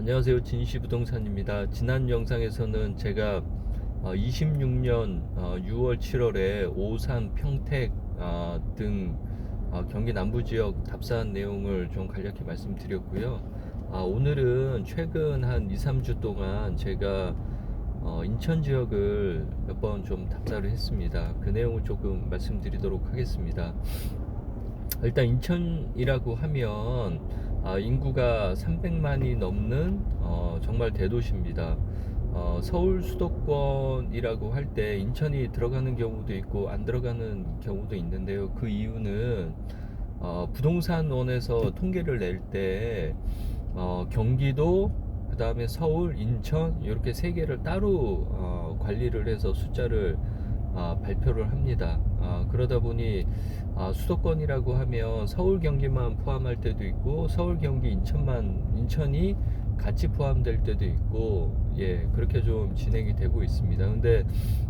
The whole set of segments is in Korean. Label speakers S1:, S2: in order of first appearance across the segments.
S1: 안녕하세요. 진시부동산입니다. 지난 영상에서는 제가 26년 6월 7월에 오산, 평택 등 경기 남부 지역 답사한 내용을 좀 간략히 말씀드렸고요. 오늘은 최근 한 2, 3주 동안 제가 인천 지역을 몇 번 좀 답사를 했습니다. 그 내용을 조금 말씀드리도록 하겠습니다. 일단 인천이라고 하면 인구가 300만이 넘는 정말 대도시입니다. 서울 수도권이라고 할 때 인천이 들어가는 경우도 있고 안 들어가는 경우도 있는데요. 그 이유는 부동산원에서 통계를 낼 때 경기도, 그 다음에 서울, 인천 이렇게 세 개를 따로 관리를 해서 숫자를 발표를 합니다. 그러다 보니 수도권이라고 하면 서울, 경기만 포함할 때도 있고 서울, 경기, 인천이 같이 포함될 때도 있고, 그렇게 좀 진행이 되고 있습니다. 근데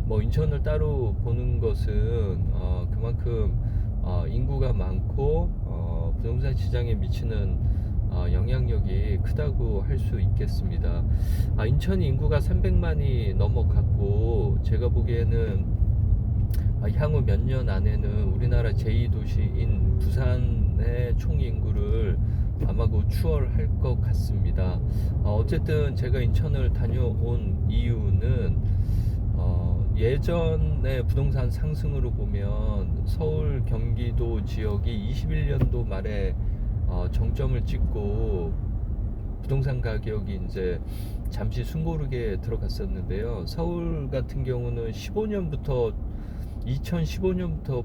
S1: 뭐 인천을 따로 보는 것은 그만큼 인구가 많고 부동산 시장에 미치는 영향력이 크다고 할 수 있겠습니다. 인천 인구가 300만이 넘어갔고, 제가 보기에는 향후 몇 년 안에는 우리나라 제2도시인 부산의 총 인구를 아마도 추월할 것 같습니다. 어쨌든 제가 인천을 다녀온 이유는 예전에 부동산 상승으로 보면 서울, 경기도 지역이 21년도 말에 정점을 찍고 부동산 가격이 이제 잠시 숨고르게 들어갔었는데요. 서울 같은 경우는 2015년부터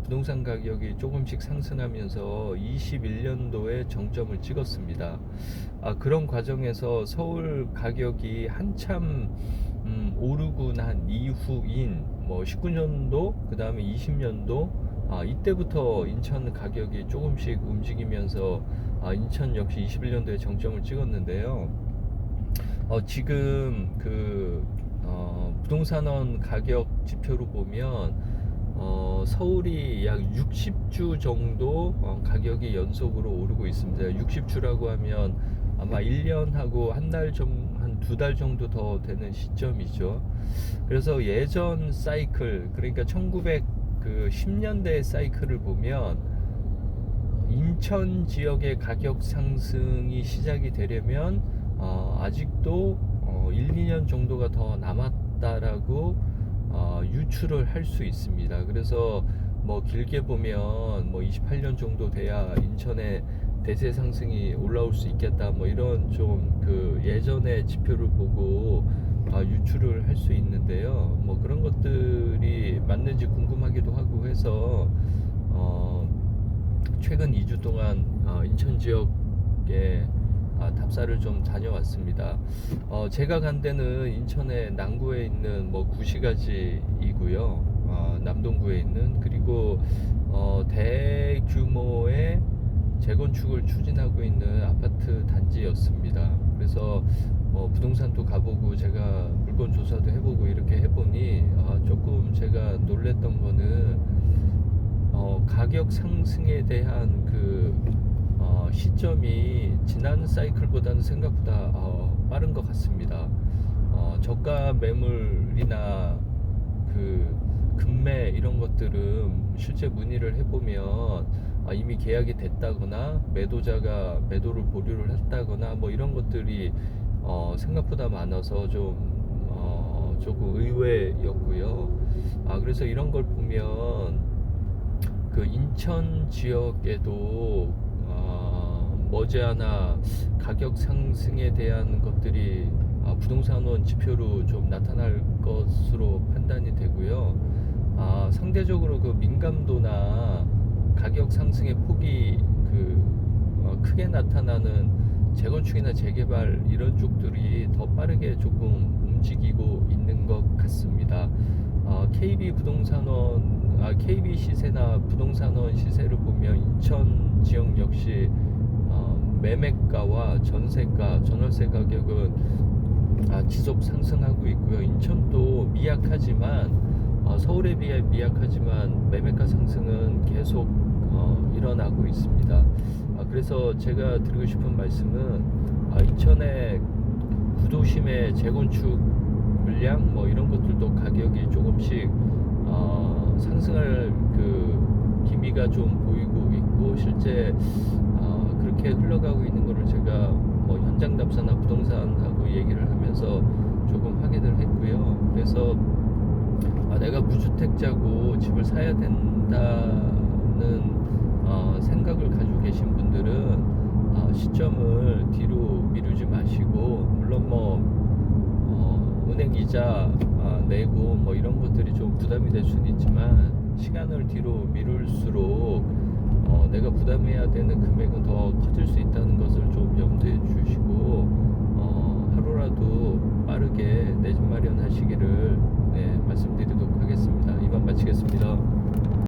S1: 부동산 가격이 조금씩 상승하면서 21년도에 정점을 찍었습니다. 그런 과정에서 서울 가격이 한참 오르고 난 이후인 뭐 19년도, 그 다음에 20년도, 이때부터 인천 가격이 조금씩 움직이면서 인천 역시 21년도에 정점을 찍었는데요. 지금 부동산원 가격 지표로 보면 서울이 약 60주 정도 가격이 연속으로 오르고 있습니다. 60주라고 하면 아마 1년하고 한 두 달 정도 더 되는 시점이죠. 그래서 예전 사이클, 그러니까 1910년대 사이클을 보면 인천 지역의 가격 상승이 시작이 되려면 아직도 1, 2년 정도가 더 남았다라고 유추를 할 수 있습니다. 그래서 뭐 길게 보면 뭐 28년 정도 돼야 인천의 대세 상승이 올라올 수 있겠다, 뭐 이런 좀 예전의 지표를 보고 유추를 할 수 있는데요. 뭐 그런 것들이 맞는지 궁금하기도 하고 해서 최근 2주 동안 인천 지역에 답사를 좀 다녀왔습니다. 제가 간 데는 인천의 남구에 있는 뭐 구시가지이고요. 남동구에 있는, 그리고 대규모의 재건축을 추진하고 있는 아파트 단지였습니다. 그래서 부동산도 가보고 제가 물건 조사도 해보고 이렇게 해보니 조금 제가 놀랬던 거는 가격 상승에 대한 시점이 지난 사이클보다는 생각보다 빠른 것 같습니다. 저가 매물이나 급매 이런 것들은 실제 문의를 해보면 이미 계약이 됐다거나 매도자가 매도를 보류를 했다거나 뭐 이런 것들이 생각보다 많아서 조금 의외였고요. 그래서 이런 걸 보면 인천 지역에도 머지않아 가격 상승에 대한 것들이 부동산원 지표로 좀 나타날 것으로 판단이 되고요. 상대적으로 민감도나 가격 상승의 폭이 크게 나타나는 재건축이나 재개발 이런 쪽들이 더 빠르게 조금 움직이고 있는 것 같습니다. KB 시세나 부동산원 시세를 보면 인천 지역 역시 매매가와 전세가, 전월세 가격은 지속 상승하고 있고요. 인천도 서울에 비해 미약하지만 매매가 상승은 계속 일어나고 있습니다. 그래서 제가 드리고 싶은 말씀은 인천의 중심의 재건축 물량 뭐 이런 것들도 가격이 조금씩 상승할 그 기미가 좀 보이고 있고, 실제 그렇게 흘러가고 있는 거를 제가 뭐 현장 답사나 부동산하고 얘기를 하면서 조금 확인을 했고요. 그래서 내가 무주택자고 집을 사야 된다는 생각을 가지고 계신 분들은 시점을 뒤로 미루지 마시고, 물론 뭐 은행 이자 내고 뭐 이런 것들이 좀 부담이 될 수는 있지만, 시간을 뒤로 미룰수록 내가 부담해야 되는 금액은 더 커질 수 있다는 것을 좀 염두에 주시고, 하루라도 빠르게 내 집 마련하시기를 말씀드리도록 하겠습니다. 이만 마치겠습니다.